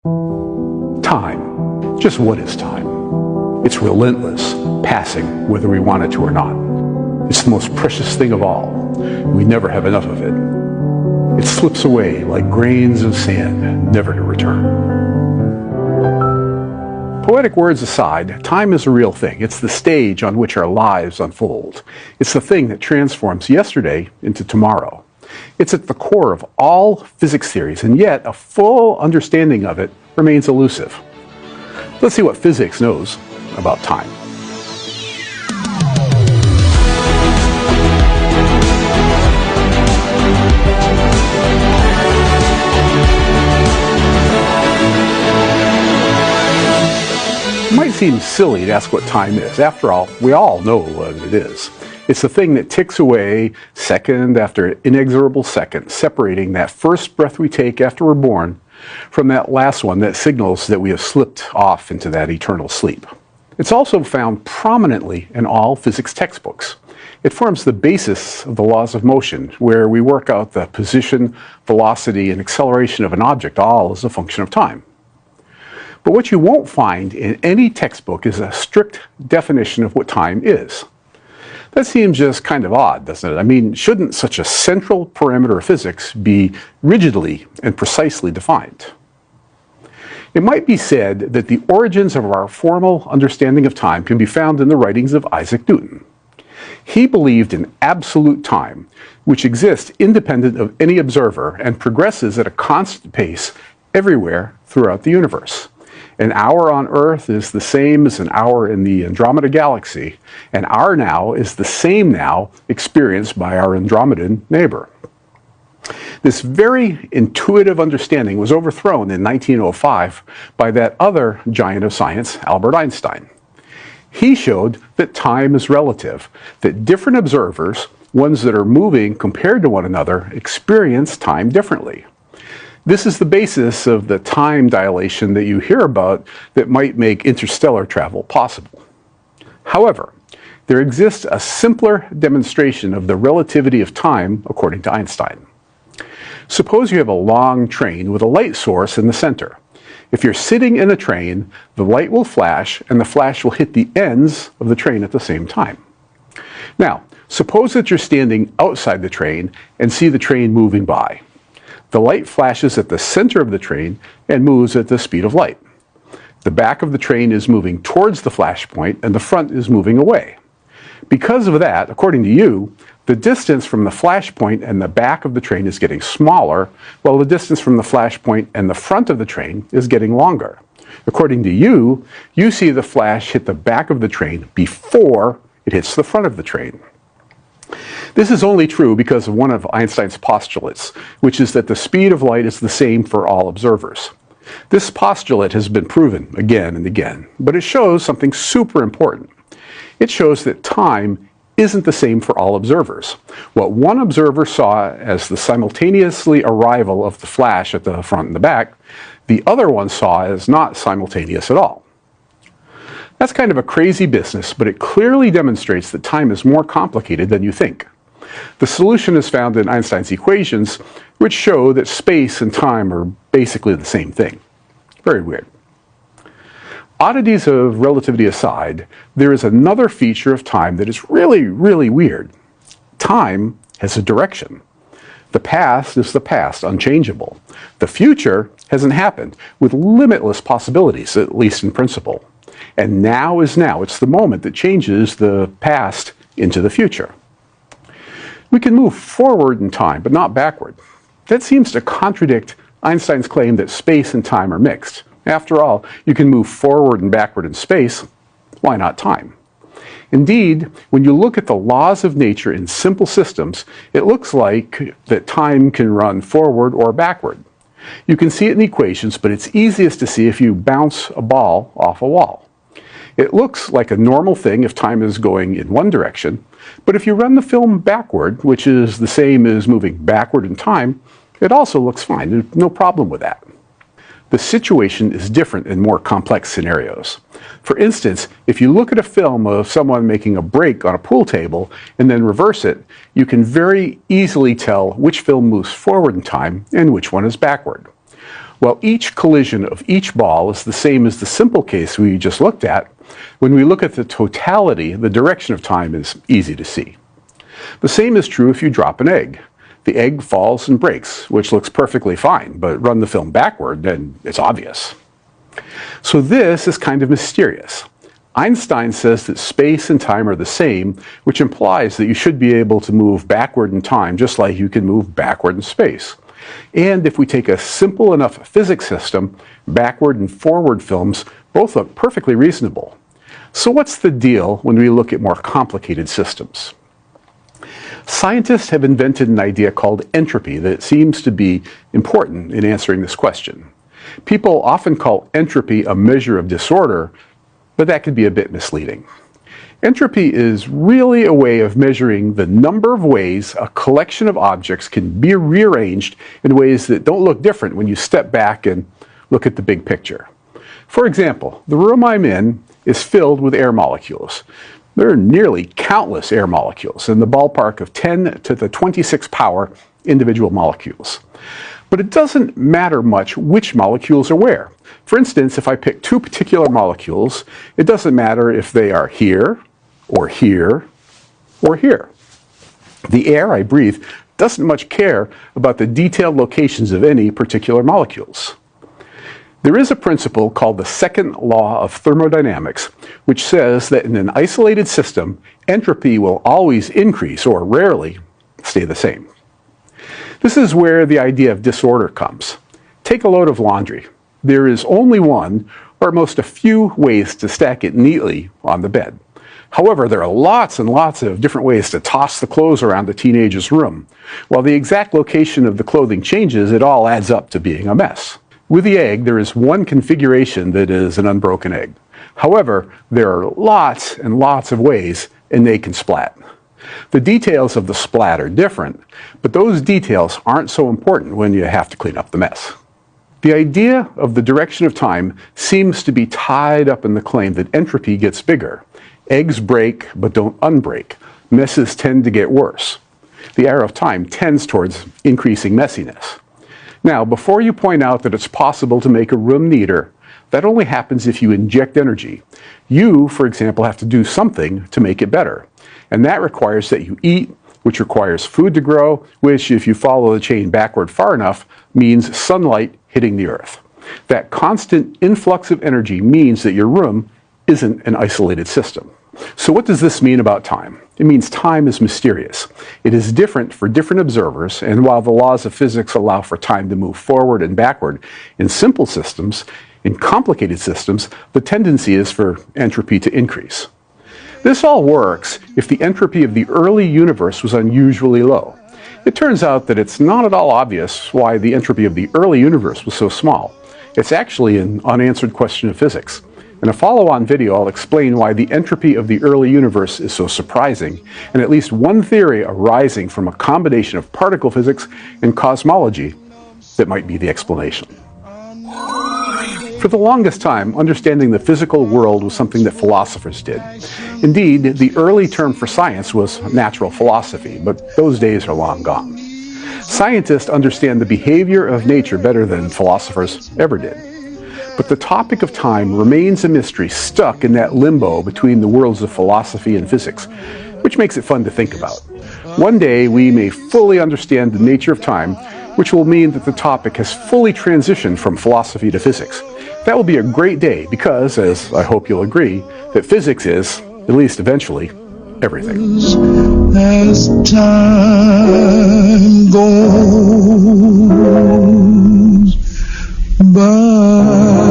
Time. Just what is time? It's relentless, passing whether we want it to or not. It's the most precious thing of all. We never have enough of it. It slips away like grains of sand, never to return. Poetic words aside, time is a real thing. It's the stage on which our lives unfold. It's the thing that transforms yesterday into tomorrow. It's at the core of all physics theories, and yet a full understanding of it remains elusive. Let's see what physics knows about time. It might seem silly to ask what time is. After all, we all know what it is. It's the thing that ticks away second after inexorable second, separating that first breath we take after we're born from that last one that signals that we have slipped off into that eternal sleep. It's also found prominently in all physics textbooks. It forms the basis of the laws of motion, where we work out the position, velocity, and acceleration of an object, all as a function of time. But what you won't find in any textbook is a strict definition of what time is. That seems just kind of odd, doesn't it? I mean, shouldn't such a central parameter of physics be rigidly and precisely defined? It might be said that the origins of our formal understanding of time can be found in the writings of Isaac Newton. He believed in absolute time, which exists independent of any observer and progresses at a constant pace everywhere throughout the universe. An hour on Earth is the same as an hour in the Andromeda galaxy, and our now is the same now experienced by our Andromedan neighbor. This very intuitive understanding was overthrown in 1905 by that other giant of science, Albert Einstein. He showed that time is relative, that different observers, ones that are moving compared to one another, experience time differently. This is the basis of the time dilation that you hear about that might make interstellar travel possible. However, there exists a simpler demonstration of the relativity of time according to Einstein. Suppose you have a long train with a light source in the center. If you're sitting in a train, the light will flash and the flash will hit the ends of the train at the same time. Now, suppose that you're standing outside the train and see the train moving by. The light flashes at the center of the train and moves at the speed of light. The back of the train is moving towards the flash point and the front is moving away. Because of that, according to you, the distance from the flash point and the back of the train is getting smaller, while the distance from the flash point and the front of the train is getting longer. According to you, you see the flash hit the back of the train before it hits the front of the train. This is only true because of one of Einstein's postulates, which is that the speed of light is the same for all observers. This postulate has been proven again and again, but it shows something super important. It shows that time isn't the same for all observers. What one observer saw as the simultaneously arrival of the flash at the front and the back, the other one saw as not simultaneous at all. That's kind of a crazy business, but it clearly demonstrates that time is more complicated than you think. The solution is found in Einstein's equations, which show that space and time are basically the same thing. Very weird. Oddities of relativity aside, there is another feature of time that is really, really weird. Time has a direction. The past is the past, unchangeable. The future hasn't happened, with limitless possibilities, at least in principle. And now is now. It's the moment that changes the past into the future. We can move forward in time, but not backward. That seems to contradict Einstein's claim that space and time are mixed. After all, you can move forward and backward in space. Why not time? Indeed, when you look at the laws of nature in simple systems, it looks like that time can run forward or backward. You can see it in equations, but it's easiest to see if you bounce a ball off a wall. It looks like a normal thing if time is going in one direction, but if you run the film backward, which is the same as moving backward in time, it also looks fine. There's no problem with that. The situation is different in more complex scenarios. For instance, if you look at a film of someone making a break on a pool table and then reverse it, you can very easily tell which film moves forward in time and which one is backward. While each collision of each ball is the same as the simple case we just looked at, when we look at the totality, the direction of time is easy to see. The same is true if you drop an egg. The egg falls and breaks, which looks perfectly fine, but run the film backward and it's obvious. So this is kind of mysterious. Einstein says that space and time are the same, which implies that you should be able to move backward in time just like you can move backward in space. And if we take a simple enough physics system, backward and forward films both look perfectly reasonable. So what's the deal when we look at more complicated systems? Scientists have invented an idea called entropy that seems to be important in answering this question. People often call entropy a measure of disorder, but that can be a bit misleading. Entropy is really a way of measuring the number of ways a collection of objects can be rearranged in ways that don't look different when you step back and look at the big picture. For example, the room I'm in is filled with air molecules. There are nearly countless air molecules in the ballpark of 10 to the 26th power individual molecules. But it doesn't matter much which molecules are where. For instance, if I pick two particular molecules, it doesn't matter if they are here, or here, or here. The air I breathe doesn't much care about the detailed locations of any particular molecules. There is a principle called the second law of thermodynamics, which says that in an isolated system, entropy will always increase or rarely stay the same. This is where the idea of disorder comes. Take a load of laundry. There is only one, or at most a few ways to stack it neatly on the bed. However, there are lots and lots of different ways to toss the clothes around the teenager's room. While the exact location of the clothing changes, it all adds up to being a mess. With the egg, there is one configuration that is an unbroken egg. However, there are lots and lots of ways, and they can splat. The details of the splat are different, but those details aren't so important when you have to clean up the mess. The idea of the direction of time seems to be tied up in the claim that entropy gets bigger. Eggs break, but don't unbreak. Messes tend to get worse. The arrow of time tends towards increasing messiness. Now, before you point out that it's possible to make a room neater, that only happens if you inject energy. You, for example, have to do something to make it better. And that requires that you eat, which requires food to grow, which, if you follow the chain backward far enough, means sunlight hitting the earth. That constant influx of energy means that your room isn't an isolated system. So what does this mean about time? It means time is mysterious. It is different for different observers, and while the laws of physics allow for time to move forward and backward in simple systems, in complicated systems, the tendency is for entropy to increase. This all works if the entropy of the early universe was unusually low. It turns out that it's not at all obvious why the entropy of the early universe was so small. It's actually an unanswered question of physics. In a follow-on video, I'll explain why the entropy of the early universe is so surprising, and at least one theory arising from a combination of particle physics and cosmology that might be the explanation. For the longest time, understanding the physical world was something that philosophers did. Indeed, the early term for science was natural philosophy, but those days are long gone. Scientists understand the behavior of nature better than philosophers ever did. But the topic of time remains a mystery stuck in that limbo between the worlds of philosophy and physics, which makes it fun to think about. One day we may fully understand the nature of time, which will mean that the topic has fully transitioned from philosophy to physics. That will be a great day because, as I hope you'll agree, that physics is, at least eventually, everything. As time goes by.